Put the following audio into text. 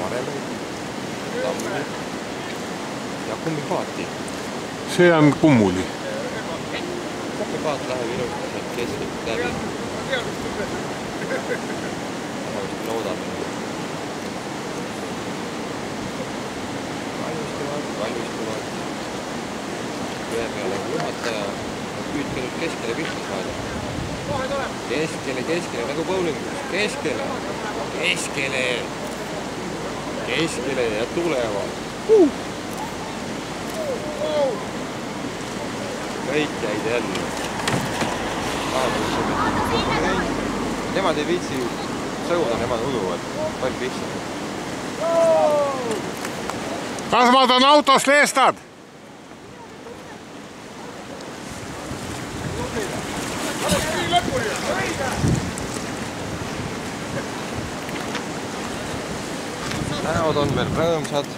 varemeid, tammi ja kummipaati. See on kummuli. Kummipaat läheb ilusti sealt keskelt läbi. Loodame. Valmistuvad. Ühe peale juhataja. Püüdke nüüd keskele pihta saada. Keskele, nagu bowlingus. Keskele ja tulevad. Kõik jäid jälle. Nemad ei viitsi sõuda, nemad uduvad. Palju lihtsalt. Kas ma otan autost leestad? Näod on veel rõõmsad.